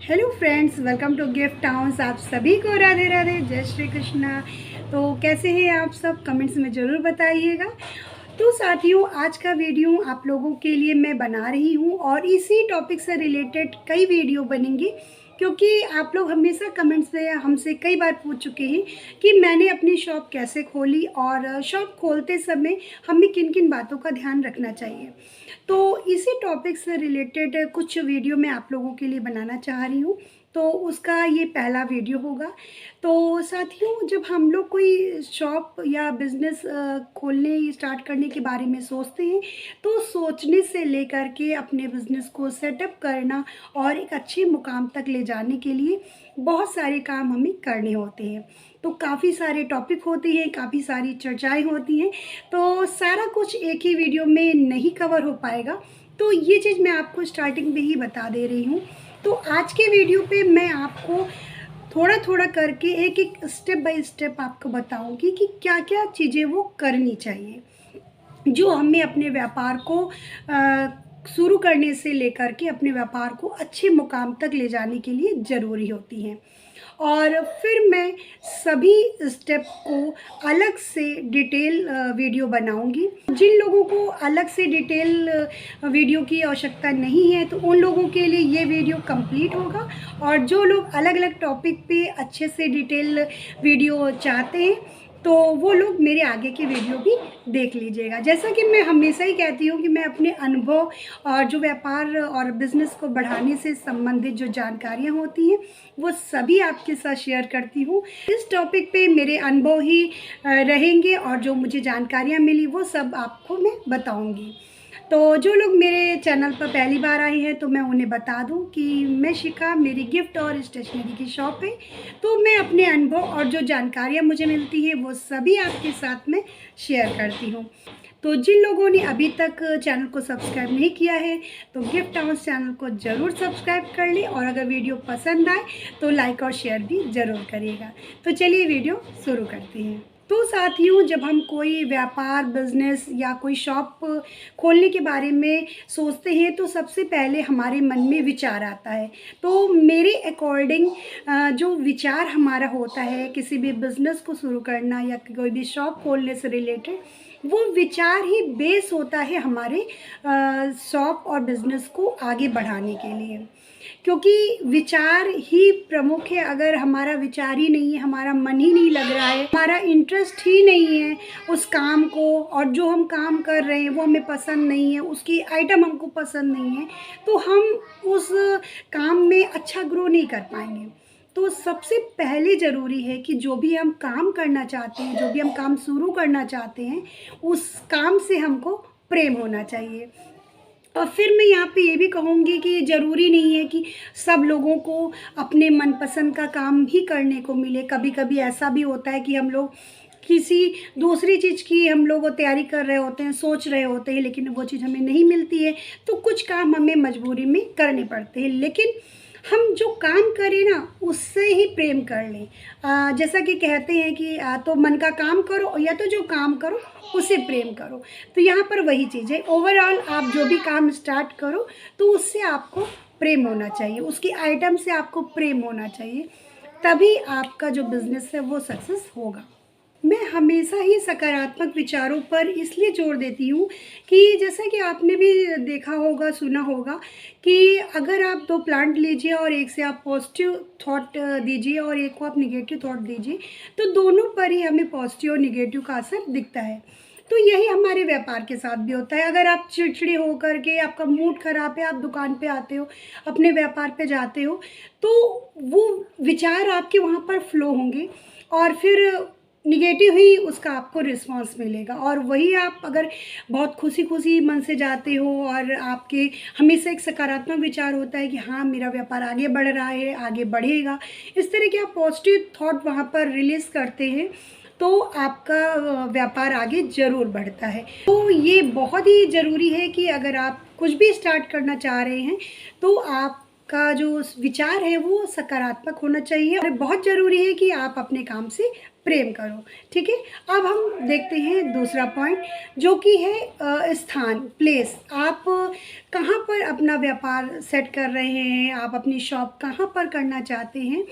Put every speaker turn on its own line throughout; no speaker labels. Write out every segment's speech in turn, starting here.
Hello friends, welcome to gift towns. आप सभी को राधे राधे, जय श्री कृष्णा। तो कैसे हैं आप सब, कमेंट्स में ज़रूर बताइएगा। तो साथियों, आज का वीडियो आप लोगों के लिए मैं बना रही हूँ और इसी टॉपिक से रिलेटेड कई वीडियो बनेंगे, क्योंकि आप लोग हमेशा कमेंट्स में हमसे कई बार पूछ चुके हैं कि मैंने अपनी शॉप कैसे खोली और शॉप खोलते समय हमें किन किन बातों का ध्यान रखना चाहिए। तो इसी टॉपिक से रिलेटेड कुछ वीडियो मैं आप लोगों के लिए बनाना चाह रही हूँ, तो उसका ये पहला वीडियो होगा। तो साथियों, जब हम लोग कोई शॉप या बिज़नेस खोलने स्टार्ट करने के बारे में सोचते हैं, तो सोचने से लेकर के अपने बिज़नेस को सेटअप करना और एक अच्छे मुकाम तक ले जाने के लिए बहुत सारे काम हमें करने होते हैं। तो काफ़ी सारे टॉपिक होते हैं, काफ़ी सारी चर्चाएं होती हैं, तो सारा कुछ एक ही वीडियो में नहीं कवर हो पाएगा। तो ये चीज़ मैं आपको स्टार्टिंग में ही बता दे रही हूँ। तो आज के वीडियो पे मैं आपको थोड़ा थोड़ा करके एक एक स्टेप बाय स्टेप आपको बताऊंगी कि क्या क्या चीज़ें वो करनी चाहिए, जो हमें अपने व्यापार को शुरू करने से लेकर के अपने व्यापार को अच्छे मुकाम तक ले जाने के लिए ज़रूरी होती हैं। और फिर मैं सभी स्टेप को अलग से डिटेल वीडियो बनाऊंगी। जिन लोगों को अलग से डिटेल वीडियो की आवश्यकता नहीं है, तो उन लोगों के लिए ये वीडियो कंप्लीट होगा। और जो लोग अलग अलग टॉपिक पे अच्छे से डिटेल वीडियो चाहते हैं, तो वो लोग मेरे आगे की वीडियो भी देख लीजिएगा। जैसा कि मैं हमेशा ही कहती हूँ कि मैं अपने अनुभव और जो व्यापार और बिज़नेस को बढ़ाने से संबंधित जो जानकारियाँ होती हैं, वो सभी आपके साथ शेयर करती हूँ। इस टॉपिक पे मेरे अनुभव ही रहेंगे और जो मुझे जानकारियाँ मिली वो सब आपको मैं बताऊँगी। तो जो लोग मेरे चैनल पर पहली बार आए हैं, तो मैं उन्हें बता दूं कि मैं शिखा, मेरी गिफ्ट और स्टेशनरी की शॉप है। तो मैं अपने अनुभव और जो जानकारियां मुझे मिलती हैं वो सभी आपके साथ में शेयर करती हूं। तो जिन लोगों ने अभी तक चैनल को सब्सक्राइब नहीं किया है, तो गिफ्ट हाउस चैनल को ज़रूर सब्सक्राइब कर लें, और अगर वीडियो पसंद आए तो लाइक और शेयर भी ज़रूर करिएगा। तो चलिए वीडियो शुरू करते हैं। तो साथियों, जब हम कोई व्यापार, बिजनेस या कोई शॉप खोलने के बारे में सोचते हैं, तो सबसे पहले हमारे मन में विचार आता है। तो मेरे अकॉर्डिंग जो विचार हमारा होता है किसी भी बिज़नेस को शुरू करना या कोई भी शॉप खोलने से रिलेटेड, वो विचार ही बेस होता है हमारे शॉप और बिज़नेस को आगे बढ़ाने के लिए। क्योंकि विचार ही प्रमुख है। अगर हमारा विचार ही नहीं है, हमारा मन ही नहीं लग रहा है, हमारा इंटरेस्ट ही नहीं है उस काम को, और जो हम काम कर रहे हैं वो हमें पसंद नहीं है, उसकी आइटम हमको पसंद नहीं है, तो हम उस काम में अच्छा ग्रो नहीं कर पाएंगे। तो सबसे पहले ज़रूरी है कि जो भी हम काम करना चाहते हैं, जो भी हम काम शुरू करना चाहते हैं, उस काम से हमको प्रेम होना चाहिए। और फिर मैं यहाँ पे ये भी कहूँगी कि ज़रूरी नहीं है कि सब लोगों को अपने मनपसंद का काम ही करने को मिले। कभी कभी ऐसा भी होता है कि हम लोग किसी दूसरी चीज़ की हम लोग तैयारी कर रहे होते हैं, सोच रहे होते हैं, लेकिन वो चीज़ हमें नहीं मिलती है, तो कुछ काम हमें मजबूरी में करने पड़ते हैं। लेकिन हम जो काम करें ना, उससे ही प्रेम कर लें। जैसा कि कहते हैं कि तो मन का काम करो, या तो जो काम करो उसे प्रेम करो। तो यहाँ पर वही चीज़ है। ओवरऑल आप जो भी काम स्टार्ट करो, तो उससे आपको प्रेम होना चाहिए, उसकी आइटम से आपको प्रेम होना चाहिए, तभी आपका जो बिज़नेस है वो सक्सेस होगा। मैं हमेशा ही सकारात्मक विचारों पर इसलिए जोर देती हूँ कि जैसा कि आपने भी देखा होगा, सुना होगा कि अगर आप दो प्लांट लीजिए और एक से आप पॉजिटिव थॉट दीजिए और एक को आप निगेटिव थॉट दीजिए, तो दोनों पर ही हमें पॉजिटिव और निगेटिव का असर दिखता है। तो यही हमारे व्यापार के साथ भी होता है। अगर आप चिड़चिड़े होकर के, आपका मूड ख़राब है, आप दुकान पे आते हो, अपने व्यापार पे जाते हो, तो वो विचार आपके वहाँ पर फ्लो होंगे और फिर निगेटिव ही उसका आपको रिस्पांस मिलेगा। और वही आप अगर बहुत खुशी खुशी मन से जाते हो और आपके हमेशा एक सकारात्मक विचार होता है कि हाँ, मेरा व्यापार आगे बढ़ रहा है, आगे बढ़ेगा, इस तरह के आप पॉजिटिव थॉट वहाँ पर रिलीज़ करते हैं, तो आपका व्यापार आगे ज़रूर बढ़ता है। तो ये बहुत ही ज़रूरी है कि अगर आप कुछ भी स्टार्ट करना चाह रहे हैं, तो आपका जो विचार है वो सकारात्मक होना चाहिए। और बहुत ज़रूरी है कि आप अपने काम से प्रेम करो। ठीक है, अब हम देखते हैं दूसरा पॉइंट, जो कि है स्थान, प्लेस। आप कहाँ पर अपना व्यापार सेट कर रहे हैं, आप अपनी शॉप कहाँ पर करना चाहते हैं,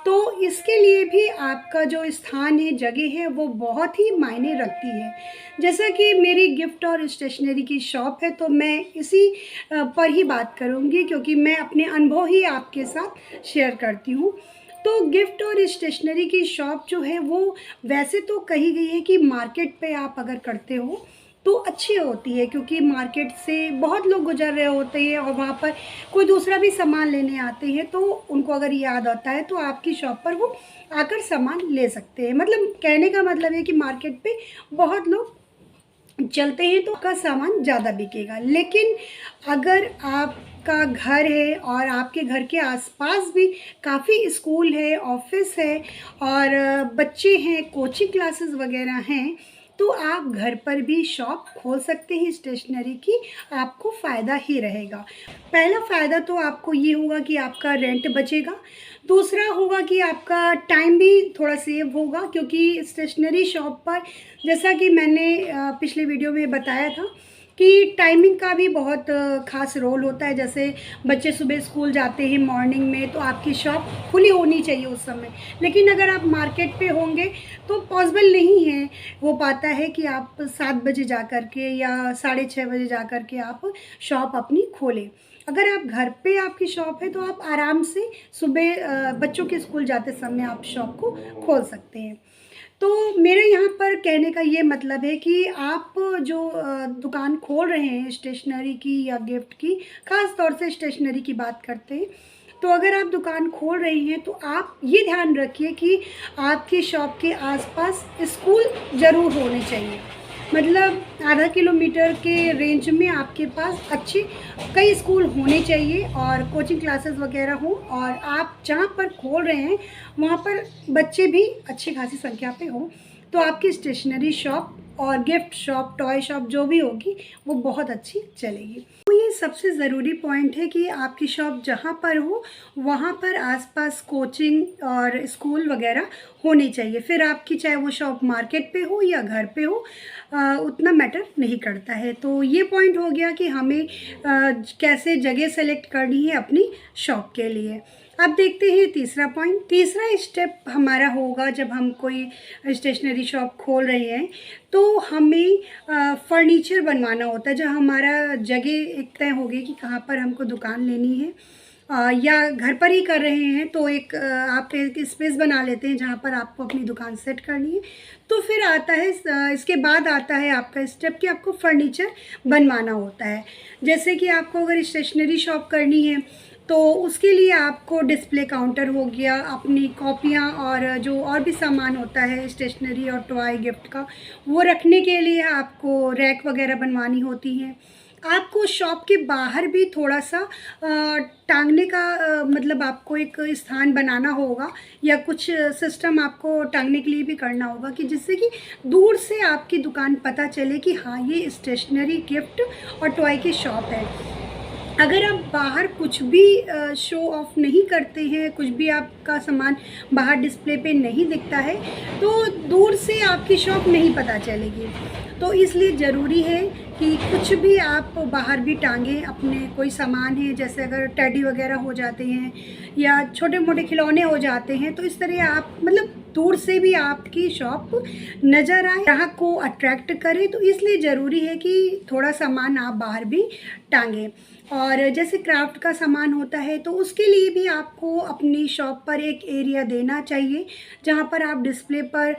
तो इसके लिए भी आपका जो स्थान है, जगह है, वो बहुत ही मायने रखती है। जैसा कि मेरी गिफ्ट और स्टेशनरी की शॉप है, तो मैं इसी पर ही बात करूँगी, क्योंकि मैं अपने अनुभव ही आपके साथ शेयर करती हूँ। तो गिफ्ट और स्टेशनरी की शॉप जो है वो वैसे तो कही गई है कि मार्केट पे आप अगर करते हो तो अच्छी होती है, क्योंकि मार्केट से बहुत लोग गुजर रहे होते हैं और वहाँ पर कोई दूसरा भी सामान लेने आते हैं, तो उनको अगर याद आता है तो आपकी शॉप पर वो आकर सामान ले सकते हैं। मतलब कहने का मतलब है कि मार्केट पे बहुत लोग चलते हैं तो आपका सामान ज़्यादा बिकेगा। लेकिन अगर आपका घर है और आपके घर के आसपास भी काफ़ी स्कूल है, ऑफिस है और बच्चे हैं, कोचिंग क्लासेस वगैरह हैं, तो आप घर पर भी शॉप खोल सकते हैं स्टेशनरी की, आपको फ़ायदा ही रहेगा। पहला फ़ायदा तो आपको ये होगा कि आपका रेंट बचेगा। दूसरा होगा कि आपका टाइम भी थोड़ा सेव होगा, क्योंकि स्टेशनरी शॉप पर, जैसा कि मैंने पिछले वीडियो में बताया था कि टाइमिंग का भी बहुत ख़ास रोल होता है। जैसे बच्चे सुबह स्कूल जाते हैं मॉर्निंग में, तो आपकी शॉप खुली होनी चाहिए उस समय। लेकिन अगर आप मार्केट पे होंगे तो पॉसिबल नहीं है हो पाता है कि आप 7 बजे जा कर के या 6:30 बजे जा कर के आप शॉप अपनी खोलें। अगर आप घर पे आपकी शॉप है तो आप आराम से सुबह बच्चों के स्कूल जाते समय आप शॉप को खोल सकते हैं। तो मेरे यहाँ पर कहने का ये मतलब है कि आप जो दुकान खोल रहे हैं स्टेशनरी की या गिफ्ट की, ख़ास तौर से स्टेशनरी की बात करते हैं, तो अगर आप दुकान खोल रही हैं तो आप ये ध्यान रखिए कि आपकी शॉप के आसपास स्कूल ज़रूर होने चाहिए। मतलब आधा किलोमीटर के रेंज में आपके पास अच्छे कई स्कूल होने चाहिए और कोचिंग क्लासेस वगैरह हों, और आप जहाँ पर खोल रहे हैं वहाँ पर बच्चे भी अच्छी खासी संख्या पे हों, तो आपकी स्टेशनरी शॉप और गिफ्ट शॉप, टॉय शॉप जो भी होगी वो बहुत अच्छी चलेगी। तो ये सबसे ज़रूरी पॉइंट है कि आपकी शॉप जहाँ पर हो वहाँ पर आसपास कोचिंग और स्कूल वगैरह होनी चाहिए। फिर आपकी चाहे वो शॉप मार्केट पे हो या घर पे हो, उतना मैटर नहीं करता है। तो ये पॉइंट हो गया कि हमें कैसे जगह सेलेक्ट करनी है अपनी शॉप के लिए। अब देखते हैं तीसरा पॉइंट। तीसरा स्टेप हमारा होगा, जब हम कोई स्टेशनरी शॉप खोल रहे हैं तो हमें फर्नीचर बनवाना होता है। जब हमारा जगह एक तय होगी कि कहाँ पर हमको दुकान लेनी है, या घर पर ही कर रहे हैं तो आप एक स्पेस बना लेते हैं जहाँ पर आपको अपनी दुकान सेट करनी है। तो फिर आता है इसके बाद आता है आपका स्टेप कि आपको फर्नीचर बनवाना होता है। जैसे कि आपको अगर स्टेशनरी शॉप करनी है तो उसके लिए आपको डिस्प्ले काउंटर हो गया, अपनी कॉपियाँ और जो और भी सामान होता है स्टेशनरी और टॉय गिफ्ट का, वो रखने के लिए आपको रैक वगैरह बनवानी होती हैं। आपको शॉप के बाहर भी थोड़ा सा टांगने का मतलब आपको एक स्थान बनाना होगा, या कुछ सिस्टम आपको टांगने के लिए भी करना होगा, कि जिससे कि दूर से आपकी दुकान पता चले कि हाँ ये स्टेशनरी, गिफ्ट और टॉय की शॉप है। अगर आप बाहर कुछ भी शो ऑफ नहीं करते हैं, कुछ भी आपका सामान बाहर डिस्प्ले पे नहीं दिखता है, तो दूर से आपकी शॉप नहीं पता चलेगी। तो इसलिए ज़रूरी है कि कुछ भी आप बाहर भी टांगें। अपने कोई सामान है, जैसे अगर टेडी वगैरह हो जाते हैं या छोटे मोटे खिलौने हो जाते हैं, तो इस तरह आप मतलब दूर से भी आपकी शॉप नज़र आए, ग्राहक को अट्रैक्ट करे। तो इसलिए ज़रूरी है कि थोड़ा सामान आप बाहर भी टांगें। और जैसे क्राफ्ट का सामान होता है तो उसके लिए भी आपको अपनी शॉप पर एक एरिया देना चाहिए, जहाँ पर आप डिस्प्ले पर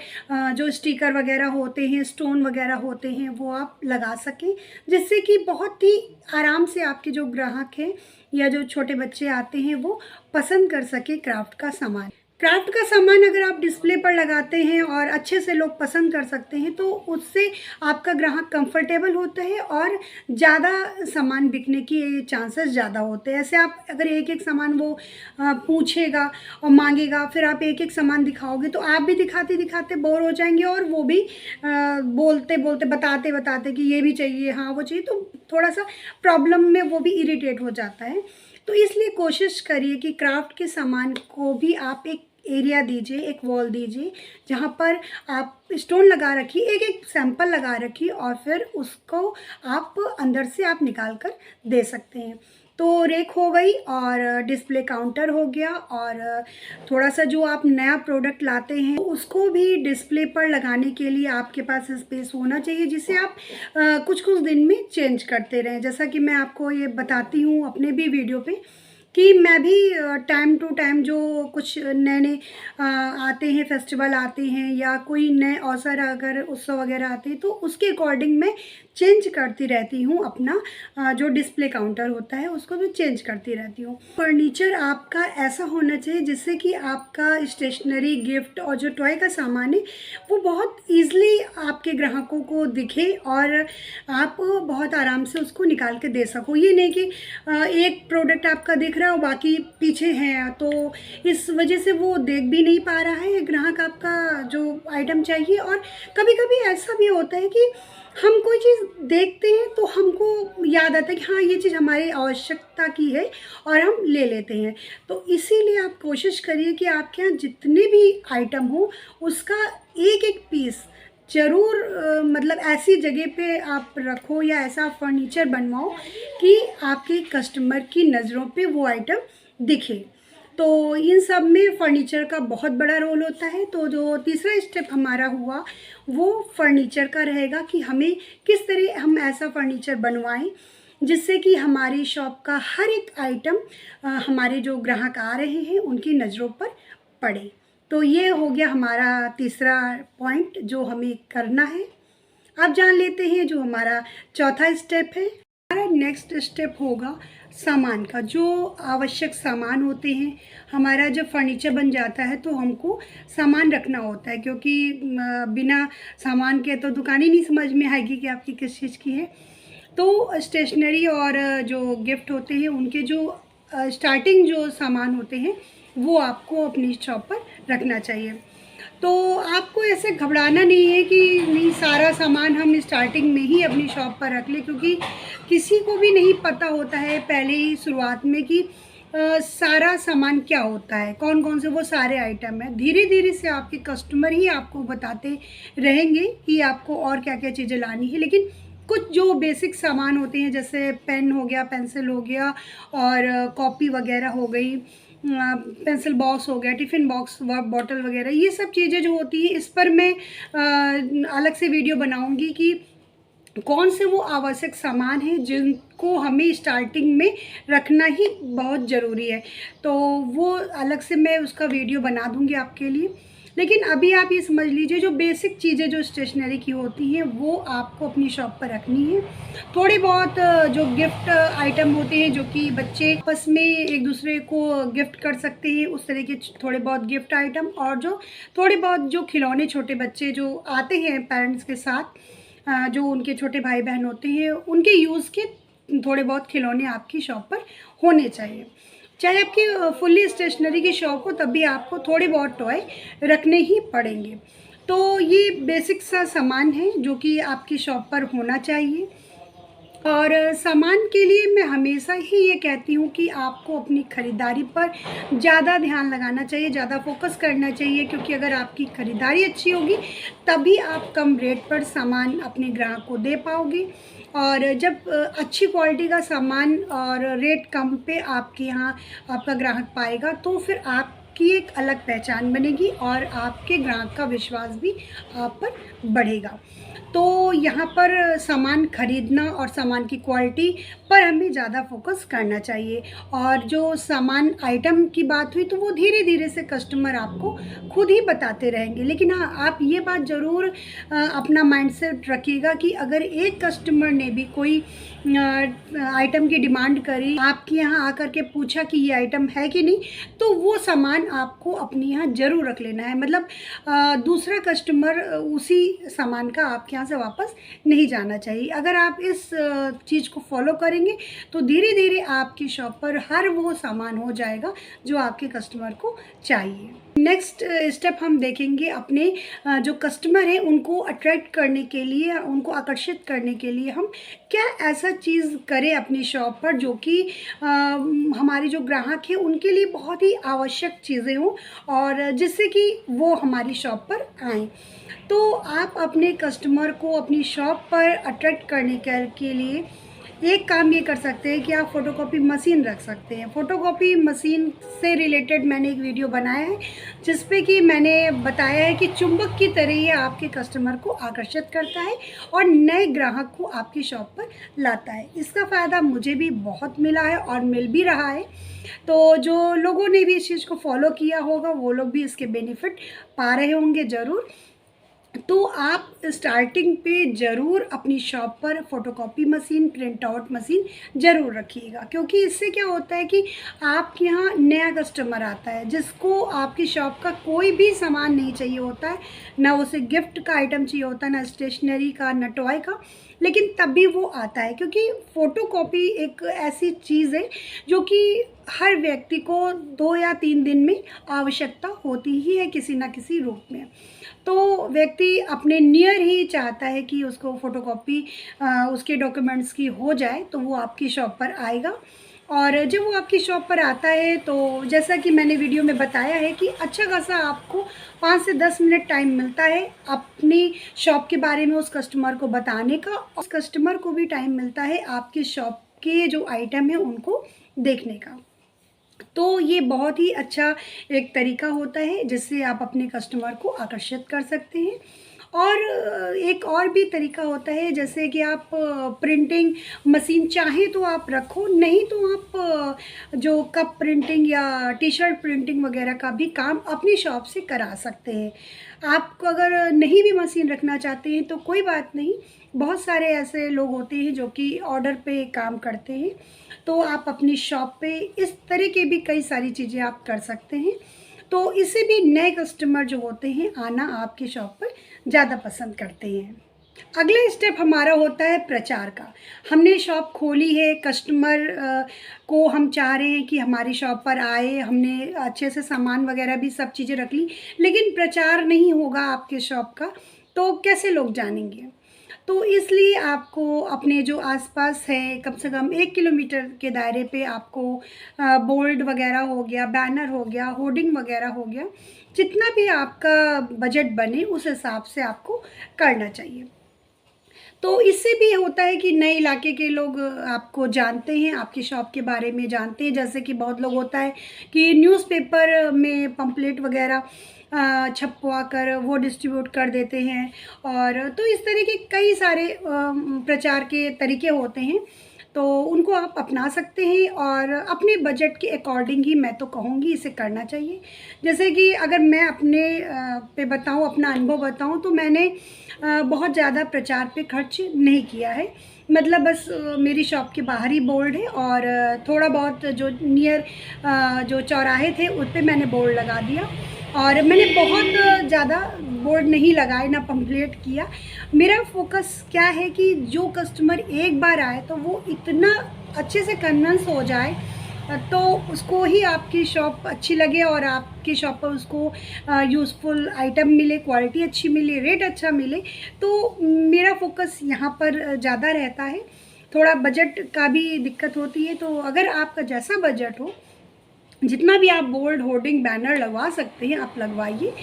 जो स्टिकर वगैरह होते हैं, स्टोन वगैरह होते हैं, वो आप लगा सकें, जिससे कि बहुत ही आराम से आपके जो ग्राहक हैं या जो छोटे बच्चे आते हैं वो पसंद कर सके क्राफ्ट का सामान। क्राफ्ट का सामान अगर आप डिस्प्ले पर लगाते हैं और अच्छे से लोग पसंद कर सकते हैं, तो उससे आपका ग्राहक कंफर्टेबल होता है और ज़्यादा सामान बिकने की चांसेस ज़्यादा होते हैं। ऐसे आप अगर एक एक सामान वो पूछेगा और मांगेगा, फिर आप एक एक सामान दिखाओगे तो आप भी दिखाते दिखाते बोर हो जाएंगे, और वो भी बोलते बोलते बताते बताते कि ये भी चाहिए, हाँ वो चाहिए, तो थोड़ा सा प्रॉब्लम में वो भी इरिटेट हो जाता है। तो इसलिए कोशिश करिए कि क्राफ्ट के सामान को भी आप एक एरिया दीजिए, एक वॉल दीजिए जहाँ पर आप स्टोन लगा रखिए, एक एक सैंपल लगा रखिए और फिर उसको आप अंदर से आप निकाल कर दे सकते हैं। तो रेक हो गई और डिस्प्ले काउंटर हो गया, और थोड़ा सा जो आप नया प्रोडक्ट लाते हैं उसको भी डिस्प्ले पर लगाने के लिए आपके पास स्पेस होना चाहिए, जिसे आप कुछ कुछ दिन में चेंज करते रहें। जैसा कि मैं आपको ये बताती हूँ अपने भी वीडियो पे कि मैं भी टाइम टू टाइम जो कुछ नए नए आते हैं, फेस्टिवल आते हैं या कोई नए अवसर अगर उत्सव वगैरह आते हैं तो उसके अकॉर्डिंग मैं चेंज करती रहती हूँ। अपना जो डिस्प्ले काउंटर होता है उसको भी चेंज करती रहती हूँ। फर्नीचर आपका ऐसा होना चाहिए जिससे कि आपका स्टेशनरी, गिफ्ट और जो टॉय का सामान है वो बहुत ईज़िली आपके ग्राहकों को दिखे और आप बहुत आराम से उसको निकाल के दे सको। ये नहीं कि एक प्रोडक्ट आपका दिख रहा है और बाकी पीछे है, तो इस वजह से वो देख भी नहीं पा रहा है ग्राहक आपका जो आइटम चाहिए। और कभी कभी ऐसा भी होता है कि हम कोई चीज़ देखते हैं तो हमको याद आता है कि हाँ ये चीज़ हमारी आवश्यकता की है और हम ले लेते हैं। तो इसीलिए आप कोशिश करिए कि आपके यहाँ जितने भी आइटम हो उसका एक एक पीस ज़रूर मतलब ऐसी जगह पे आप रखो या ऐसा फर्नीचर बनवाओ कि आपके कस्टमर की नज़रों पे वो आइटम दिखे। तो इन सब में फ़र्नीचर का बहुत बड़ा रोल होता है। तो जो तीसरा स्टेप हमारा हुआ वो फर्नीचर का रहेगा कि हमें किस तरह हम ऐसा फर्नीचर बनवाएं जिससे कि हमारी शॉप का हर एक आइटम हमारे जो ग्राहक आ रहे हैं उनकी नज़रों पर पड़े। तो ये हो गया हमारा तीसरा पॉइंट जो हमें करना है। अब जान लेते हैं जो हमारा चौथा स्टेप है। हमारा नेक्स्ट स्टेप होगा सामान का। जो आवश्यक सामान होते हैं, हमारा जब फर्नीचर बन जाता है तो हमको सामान रखना होता है, क्योंकि बिना सामान के तो दुकान ही नहीं समझ में आएगी कि आपकी किस चीज़ की है। तो स्टेशनरी और जो गिफ्ट होते हैं उनके जो स्टार्टिंग जो सामान होते हैं वो आपको अपनी शॉप पर रखना चाहिए। तो आपको ऐसे घबराना नहीं है कि नहीं सारा सामान हम स्टार्टिंग में ही अपनी शॉप पर रख लें, क्योंकि किसी को भी नहीं पता होता है पहले ही शुरुआत में कि सारा सामान क्या होता है, कौन कौन से वो सारे आइटम है। धीरे धीरे से आपके कस्टमर ही आपको बताते रहेंगे कि आपको और क्या क्या चीज़ें लानी है। लेकिन कुछ जो बेसिक सामान होते हैं जैसे पेन हो गया, पेंसिल हो गया और कॉपी वगैरह हो गई, पेंसिल बॉक्स हो गया, टिफ़िन बॉक्स, बॉटल वगैरह, ये सब चीज़ें जो होती हैं इस पर मैं अलग से वीडियो बनाऊंगी कि कौन से वो आवश्यक सामान हैं जिनको हमें स्टार्टिंग में रखना ही बहुत ज़रूरी है। तो वो अलग से मैं उसका वीडियो बना दूंगी आपके लिए। लेकिन अभी आप ये समझ लीजिए जो बेसिक चीज़ें जो स्टेशनरी की होती हैं वो आपको अपनी शॉप पर रखनी है। थोड़ी बहुत जो गिफ्ट आइटम होते हैं जो कि बच्चे आपस में एक दूसरे को गिफ्ट कर सकते हैं, उस तरह के थोड़े बहुत गिफ्ट आइटम, और जो थोड़े बहुत जो खिलौने छोटे बच्चे जो आते हैं पेरेंट्स के साथ, जो उनके छोटे भाई बहन होते हैं उनके यूज़ के थोड़े बहुत खिलौने आपकी शॉप पर होने चाहिए। चाहे आपकी फुल्ली स्टेशनरी की शॉप हो तब भी आपको थोड़े बहुत टॉय रखने ही पड़ेंगे। तो ये बेसिक सा सामान है जो कि आपकी शॉप पर होना चाहिए। और सामान के लिए मैं हमेशा ही ये कहती हूँ कि आपको अपनी ख़रीदारी पर ज़्यादा ध्यान लगाना चाहिए, ज़्यादा फोकस करना चाहिए, क्योंकि अगर आपकी ख़रीदारी अच्छी होगी तभी आप कम रेट पर सामान अपने ग्राहक को दे पाओगे। और जब अच्छी क्वालिटी का सामान और रेट कम पे आपके यहाँ आपका ग्राहक पाएगा तो फिर आपकी एक अलग पहचान बनेगी और आपके ग्राहक का विश्वास भी आप पर बढ़ेगा। तो यहाँ पर सामान खरीदना और सामान की क्वालिटी पर हमें ज़्यादा फोकस करना चाहिए। और जो सामान आइटम की बात हुई तो वो धीरे धीरे से कस्टमर आपको खुद ही बताते रहेंगे। लेकिन हाँ, आप ये बात ज़रूर अपना माइंडसेट रखिएगा कि अगर एक कस्टमर ने भी कोई आइटम की डिमांड करी, आपके यहाँ आकर के पूछा कि ये आइटम है कि नहीं, तो वो सामान आपको अपने यहाँ ज़रूर रख लेना है। मतलब दूसरा कस्टमर उसी सामान का आपके यहाँ से वापस नहीं जाना चाहिए। अगर आप इस चीज़ को फॉलो करेंगे तो धीरे धीरे आपकी शॉप पर हर वो सामान हो जाएगा जो आपके कस्टमर को चाहिए। नेक्स्ट स्टेप हम देखेंगे अपने जो कस्टमर हैं उनको अट्रैक्ट करने के लिए, उनको आकर्षित करने के लिए हम क्या ऐसा चीज़ करें अपनी शॉप पर जो कि हमारे जो ग्राहक हैं उनके लिए बहुत ही आवश्यक चीज़ें हों और जिससे कि वो हमारी शॉप पर आएँ। तो आप अपने कस्टमर को अपनी शॉप पर अट्रैक्ट करने के लिए एक काम ये कर सकते हैं कि आप फ़ोटोकॉपी मशीन रख सकते हैं। फ़ोटोकॉपी मशीन से रिलेटेड मैंने एक वीडियो बनाया है जिस पे कि मैंने बताया है कि चुंबक की तरह ये आपके कस्टमर को आकर्षित करता है और नए ग्राहक को आपकी शॉप पर लाता है। इसका फ़ायदा मुझे भी बहुत मिला है और मिल भी रहा है। तो जो लोगों ने भी इस चीज़ को फॉलो किया होगा वो लोग भी इसके बेनिफिट पा रहे होंगे ज़रूर। तो आप स्टार्टिंग पे ज़रूर अपनी शॉप पर photocopy machine, print out machine ज़रूर रखिएगा, क्योंकि इससे क्या होता है कि आपके यहाँ नया कस्टमर आता है जिसको आपकी शॉप का कोई भी सामान नहीं चाहिए होता है, ना उसे गिफ्ट का आइटम चाहिए होता है, ना स्टेशनरी का, ना टॉय का, लेकिन तब भी वो आता है क्योंकि फ़ोटोकॉपी एक ऐसी चीज़ है जो कि हर व्यक्ति को 2 या 3 दिन में आवश्यकता होती ही है किसी न किसी रूप में। तो व्यक्ति अपने नियर ही चाहता है कि उसको फ़ोटोकॉपी उसके डॉक्यूमेंट्स की हो जाए तो वो आपकी शॉप पर आएगा। और जब वो आपकी शॉप पर आता है तो जैसा कि मैंने वीडियो में बताया है कि अच्छा खासा आपको 5 से 10 मिनट टाइम मिलता है अपनी शॉप के बारे में उस कस्टमर को बताने का, और उस कस्टमर को भी टाइम मिलता है आपकी शॉप के जो आइटम है उनको देखने का। तो ये बहुत ही अच्छा एक तरीका होता है जिससे आप अपने कस्टमर को आकर्षित कर सकते हैं। और एक और भी तरीका होता है जैसे कि आप प्रिंटिंग मशीन चाहें तो आप रखो, नहीं तो आप जो कप प्रिंटिंग या टी शर्ट प्रिंटिंग वगैरह का भी काम अपनी शॉप से करा सकते हैं। आप अगर नहीं भी मशीन रखना चाहते हैं तो कोई बात नहीं, बहुत सारे ऐसे लोग होते हैं जो कि ऑर्डर पे काम करते हैं, तो आप अपनी शॉप पे इस तरह के भी कई सारी चीज़ें आप कर सकते हैं। तो इससे भी नए कस्टमर जो होते हैं आना आपकी शॉप पर ज़्यादा पसंद करते हैं। अगला स्टेप हमारा होता है प्रचार का। हमने शॉप खोली है, कस्टमर को हम चाह रहे हैं कि हमारी शॉप पर आए, हमने अच्छे से सामान वगैरह भी सब चीज़ें रख ली, लेकिन प्रचार नहीं होगा आपके शॉप का तो कैसे लोग जानेंगे? तो इसलिए आपको अपने जो आसपास है कम से कम 1 किलोमीटर के दायरे पे आपको बोर्ड वगैरह हो गया, बैनर हो गया, होर्डिंग वगैरह हो गया, जितना भी आपका बजट बने उस हिसाब से आपको करना चाहिए। तो इससे भी होता है कि नए इलाके के लोग आपको जानते हैं, आपकी शॉप के बारे में जानते हैं। जैसे कि बहुत लोग होता है कि न्यूज़पेपर में पम्पलेट वगैरह छपवा कर वो डिस्ट्रीब्यूट कर देते हैं, और तो इस तरह के कई सारे प्रचार के तरीके होते हैं, तो उनको आप अपना सकते हैं और अपने बजट के अकॉर्डिंग ही मैं तो कहूँगी इसे करना चाहिए। जैसे कि अगर मैं अपने पे बताऊँ, अपना अनुभव बताऊँ, तो मैंने बहुत ज़्यादा प्रचार पे खर्च नहीं किया है। मतलब बस मेरी शॉप के बाहर ही बोर्ड है और थोड़ा बहुत जो नियर जो चौराहे थे उस पे मैंने बोर्ड लगा दिया, और मैंने बहुत ज़्यादा बोर्ड नहीं लगाए, ना पम्पलेट किया। मेरा फोकस क्या है कि जो कस्टमर एक बार आए तो वो इतना अच्छे से कन्विंस हो जाए तो उसको ही आपकी शॉप अच्छी लगे और आपकी शॉप पर उसको यूज़फुल आइटम मिले, क्वालिटी अच्छी मिले, रेट अच्छा मिले। तो मेरा फोकस यहाँ पर ज़्यादा रहता है। थोड़ा बजट का भी दिक्कत होती है, तो अगर आपका जैसा बजट हो, जितना भी आप बोर्ड, होर्डिंग, बैनर लगवा सकते हैं आप लगवाइए।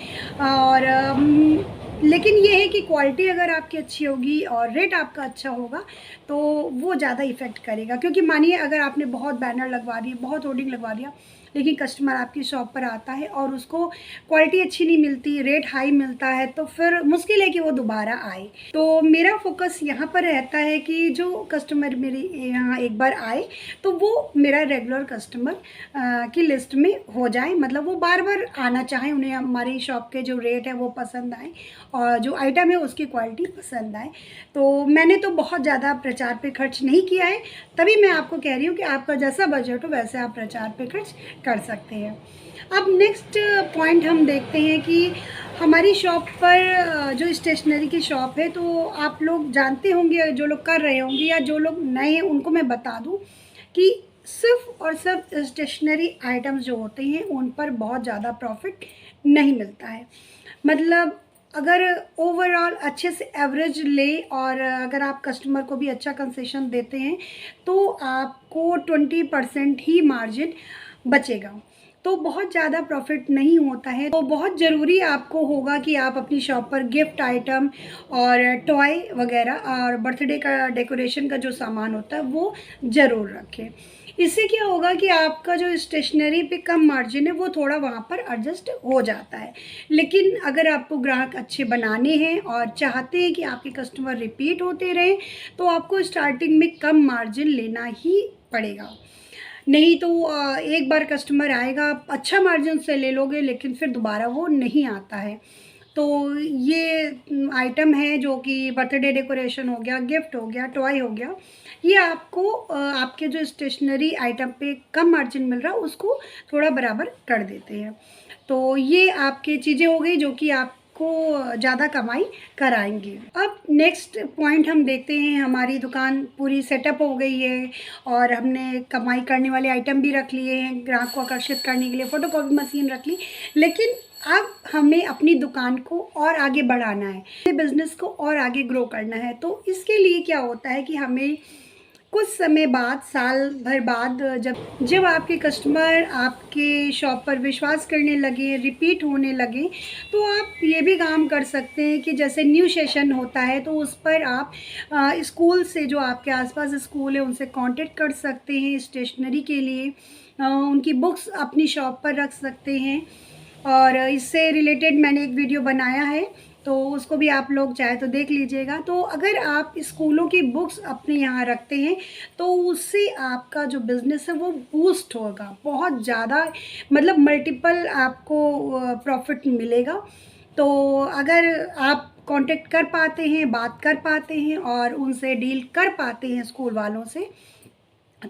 और लेकिन ये है कि क्वालिटी अगर आपकी अच्छी होगी और रेट आपका अच्छा होगा तो वो ज़्यादा इफ़ेक्ट करेगा। क्योंकि मानिए अगर आपने बहुत बैनर लगवा दिए, बहुत होर्डिंग लगवा दिया, लेकिन कस्टमर आपकी शॉप पर आता है और उसको क्वालिटी अच्छी नहीं मिलती, रेट हाई मिलता है, तो फिर मुश्किल है कि वो दोबारा आए। तो मेरा फोकस यहाँ पर रहता है कि जो कस्टमर मेरे यहाँ एक बार आए तो वो मेरा रेगुलर कस्टमर की लिस्ट में हो जाए, मतलब वो बार बार आना चाहें, उन्हें हमारी शॉप के जो रेट है वो पसंद आए और जो आइटम है उसकी क्वालिटी पसंद आए। तो मैंने तो बहुत ज़्यादा प्रचार पे खर्च नहीं किया है, तभी मैं आपको कह रही हूँ कि आपका जैसा बजट हो वैसे आप प्रचार पे खर्च कर सकते हैं। अब नेक्स्ट पॉइंट हम देखते हैं कि हमारी शॉप पर जो स्टेशनरी की शॉप है, तो आप लोग जानते होंगे, जो लोग कर रहे होंगे या जो लोग नए हैं उनको मैं बता दूं कि सिर्फ और सिर्फ स्टेशनरी आइटम्स जो होते हैं उन पर बहुत ज़्यादा प्रॉफिट नहीं मिलता है। मतलब अगर ओवरऑल अच्छे से एवरेज ले और अगर आप कस्टमर को भी अच्छा कंसेशन देते हैं तो आपको 20% ही मार्जिन बचेगा, तो बहुत ज़्यादा प्रॉफिट नहीं होता है। तो बहुत ज़रूरी आपको होगा कि आप अपनी शॉप पर गिफ्ट आइटम और टॉय वगैरह और बर्थडे का डेकोरेशन का जो सामान होता है वो ज़रूर रखें। इससे क्या होगा कि आपका जो स्टेशनरी पे कम मार्जिन है वो थोड़ा वहाँ पर एडजस्ट हो जाता है। लेकिन अगर आपको ग्राहक अच्छे बनाने हैं और चाहते हैं कि आपके कस्टमर रिपीट होते रहें, तो आपको स्टार्टिंग में कम मार्जिन लेना ही पड़ेगा। नहीं तो एक बार कस्टमर आएगा, आप अच्छा मार्जिन से ले लोगे लेकिन फिर दोबारा वो नहीं आता है। तो ये आइटम है जो कि बर्थडे डेकोरेशन हो गया, गिफ्ट हो गया, टॉय हो गया, ये आपको आपके जो स्टेशनरी आइटम पे कम मार्जिन मिल रहा है उसको थोड़ा बराबर कर देते हैं। तो ये आपकी चीज़ें हो गई जो कि आपको ज़्यादा कमाई कराएंगे। अब नेक्स्ट पॉइंट हम देखते हैं, हमारी दुकान पूरी सेटअप हो गई है और हमने कमाई करने वाले आइटम भी रख लिए हैं, ग्राहक को आकर्षित करने के लिए फ़ोटोकॉपी मशीन रख ली, लेकिन अब हमें अपनी दुकान को और आगे बढ़ाना है, बिज़नेस को और आगे ग्रो करना है। तो इसके लिए क्या होता है कि हमें कुछ समय बाद, साल भर बाद, जब आपके कस्टमर आपके शॉप पर विश्वास करने लगे, रिपीट होने लगे, तो आप ये भी काम कर सकते हैं कि जैसे न्यू सेशन होता है तो उस पर आप स्कूल से, जो आपके आसपास स्कूल है उनसे कांटेक्ट कर सकते हैं स्टेशनरी के लिए, उनकी बुक्स अपनी शॉप पर रख सकते हैं। और इससे रिलेटेड मैंने एक वीडियो बनाया है, तो उसको भी आप लोग चाहे तो देख लीजिएगा। तो अगर आप स्कूलों की बुक्स अपने यहाँ रखते हैं तो उससे आपका जो बिज़नेस है वो बूस्ट होगा, बहुत ज़्यादा, मतलब मल्टीपल आपको प्रॉफिट मिलेगा। तो अगर आप कांटेक्ट कर पाते हैं, बात कर पाते हैं और उनसे डील कर पाते हैं स्कूल वालों से,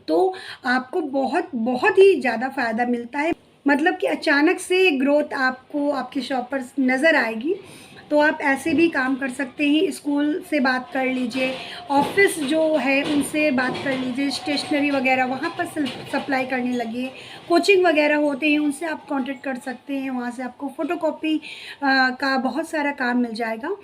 तो आपको बहुत बहुत ही ज़्यादा फ़ायदा मिलता है। मतलब कि अचानक से ग्रोथ आपको आपकी शॉप पर नज़र आएगी। तो आप ऐसे भी काम कर सकते हैं, स्कूल से बात कर लीजिए, ऑफिस जो है उनसे बात कर लीजिए, स्टेशनरी वगैरह वहाँ पर सप्लाई करने लगिए, कोचिंग वगैरह होते हैं उनसे आप कांटेक्ट कर सकते हैं, वहाँ से आपको फ़ोटोकॉपी का बहुत सारा काम मिल जाएगा।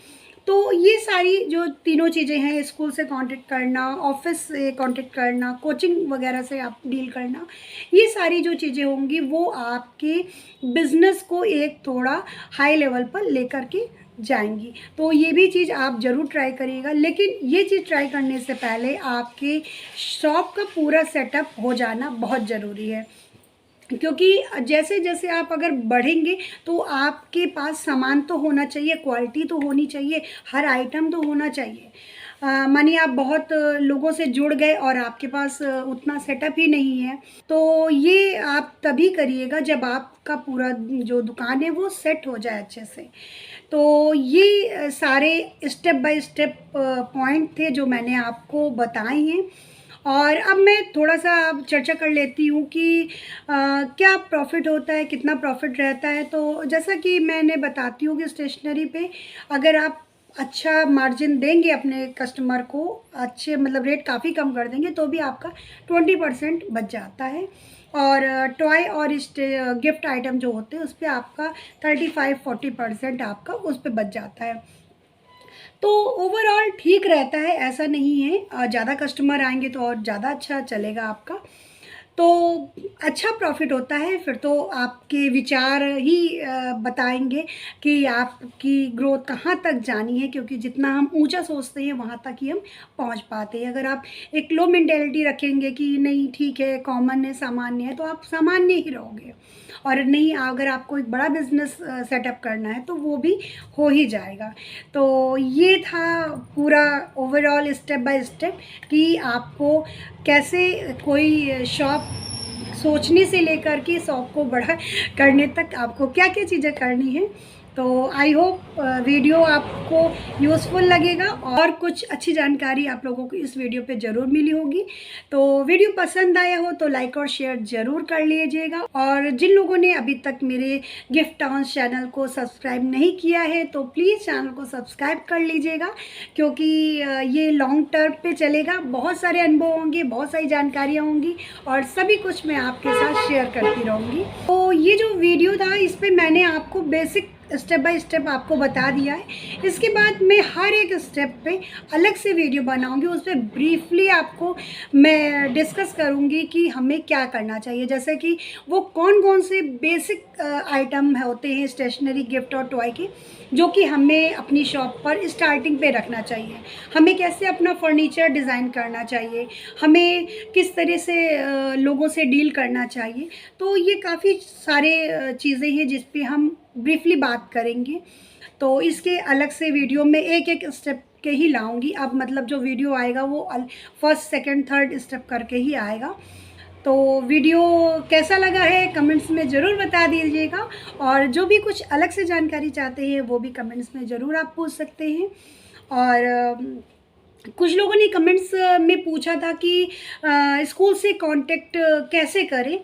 तो ये सारी जो तीनों चीज़ें हैं, स्कूल से कांटेक्ट करना, ऑफिस से कांटेक्ट करना, कोचिंग वगैरह से आप डील करना, ये सारी जो चीज़ें होंगी वो आपके बिज़नेस को एक थोड़ा हाई लेवल पर लेकर के जाएंगी। तो ये भी चीज़ आप ज़रूर ट्राई करिएगा, लेकिन ये चीज़ ट्राई करने से पहले आपके शॉप का पूरा सेटअप हो जाना बहुत ज़रूरी है, क्योंकि जैसे जैसे आप अगर बढ़ेंगे तो आपके पास सामान तो होना चाहिए, क्वालिटी तो होनी चाहिए, हर आइटम तो होना चाहिए। मानिए आप बहुत लोगों से जुड़ गए और आपके पास उतना सेटअप ही नहीं है, तो ये आप तभी करिएगा जब आपका पूरा जो दुकान है वो सेट हो जाए अच्छे से। तो ये सारे स्टेप बाय स्टेप पॉइंट थे जो मैंने आपको बताए हैं। और अब मैं थोड़ा सा अब चर्चा कर लेती हूँ कि क्या प्रॉफिट होता है, कितना प्रॉफिट रहता है। तो जैसा कि मैंने बताती हूँ कि स्टेशनरी पे अगर आप अच्छा मार्जिन देंगे अपने कस्टमर को, अच्छे मतलब रेट काफ़ी कम कर देंगे, तो भी आपका 20% बच जाता है। और टॉय और गिफ्ट आइटम जो होते हैं उस पर आपका 35-40% आपका उस पर बच जाता है। तो ओवरऑल ठीक रहता है, ऐसा नहीं है, ज़्यादा कस्टमर आएंगे तो और ज़्यादा अच्छा चलेगा आपका, तो अच्छा प्रॉफिट होता है। फिर तो आपके विचार ही बताएंगे कि आपकी ग्रोथ कहाँ तक जानी है, क्योंकि जितना हम ऊंचा सोचते हैं वहाँ तक ही हम पहुँच पाते हैं। अगर आप एक लो मेंटेलिटी रखेंगे कि नहीं ठीक है, कॉमन है, सामान्य है, तो आप सामान्य ही रहोगे। और नहीं, अगर आपको एक बड़ा बिजनेस सेटअप करना है तो वो भी हो ही जाएगा। तो ये था पूरा ओवरऑल स्टेप बाय स्टेप कि आपको कैसे कोई शॉप सोचने से लेकर के शॉप को बड़ा करने तक आपको क्या क्या चीज़ें करनी है, तो आई होप वीडियो आपको यूज़फुल लगेगा और कुछ अच्छी जानकारी आप लोगों को इस वीडियो पे ज़रूर मिली होगी। तो वीडियो पसंद आया हो तो लाइक और शेयर ज़रूर कर लीजिएगा, और जिन लोगों ने अभी तक मेरे गिफ्ट टाउन्स चैनल को सब्सक्राइब नहीं किया है तो प्लीज़ चैनल को सब्सक्राइब कर लीजिएगा, क्योंकि ये लॉन्ग टर्म पे चलेगा। बहुत सारे अनुभव होंगे, बहुत सारी जानकारियाँ होंगी और सभी कुछ मैं आपके साथ शेयर करती रहूँगी। तो ये जो वीडियो था इस पर मैंने आपको बेसिक स्टेप बाय स्टेप आपको बता दिया है। इसके बाद मैं हर एक स्टेप पे अलग से वीडियो बनाऊंगी, उस पर ब्रीफली आपको मैं डिस्कस करूंगी कि हमें क्या करना चाहिए, जैसे कि वो कौन कौन से बेसिक आइटम होते हैं स्टेशनरी गिफ्ट और टॉय के, जो कि हमें अपनी शॉप पर स्टार्टिंग पे रखना चाहिए। हमें कैसे अपना फर्नीचर डिज़ाइन करना चाहिए, हमें किस तरह से लोगों से डील करना चाहिए। तो ये काफ़ी सारे चीज़ें हैं जिस पे हम ब्रीफली बात करेंगे। तो इसके अलग से वीडियो में एक एक स्टेप के ही लाऊंगी। अब मतलब जो वीडियो आएगा वो फर्स्ट सेकंड थर्ड स्टेप करके ही आएगा। तो वीडियो कैसा लगा है कमेंट्स में ज़रूर बता दीजिएगा, और जो भी कुछ अलग से जानकारी चाहते हैं वो भी कमेंट्स में ज़रूर आप पूछ सकते हैं। और कुछ लोगों ने कमेंट्स में पूछा था कि स्कूल से कांटेक्ट कैसे करें।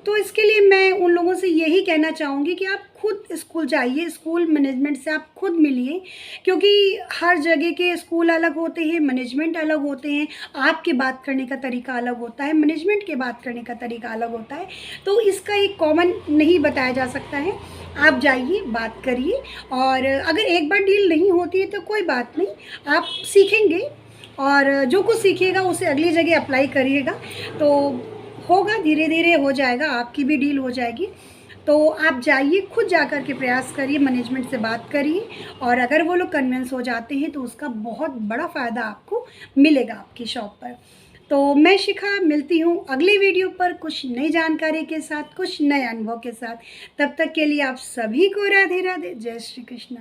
तो इसके लिए मैं उन लोगों से यही कहना चाहूँगी कि आप खुद स्कूल जाइए, स्कूल मैनेजमेंट से आप खुद मिलिए, क्योंकि हर जगह के स्कूल अलग होते हैं, मैनेजमेंट अलग होते हैं। आपके बात करने का तरीका अलग होता है, मैनेजमेंट के बात करने का तरीका अलग होता है। तो इसका एक कॉमन नहीं बताया जा सकता है। आप जाइए, बात करिए, और अगर एक बार डील नहीं होती है तो कोई बात नहीं, आप सीखेंगे, और जो कुछ सीखिएगा उसे अगली जगह अप्लाई करिएगा तो होगा, धीरे धीरे हो जाएगा, आपकी भी डील हो जाएगी। तो आप जाइए, खुद जाकर के प्रयास करिए, मैनेजमेंट से बात करिए, और अगर वो लोग कन्विंस हो जाते हैं तो उसका बहुत बड़ा फ़ायदा आपको मिलेगा आपकी शॉप पर। तो मैं शिखा मिलती हूँ अगले वीडियो पर कुछ नई जानकारी के साथ, कुछ नए अनुभव के साथ। तब तक के लिए आप सभी को राधे राधे, जय श्री कृष्ण।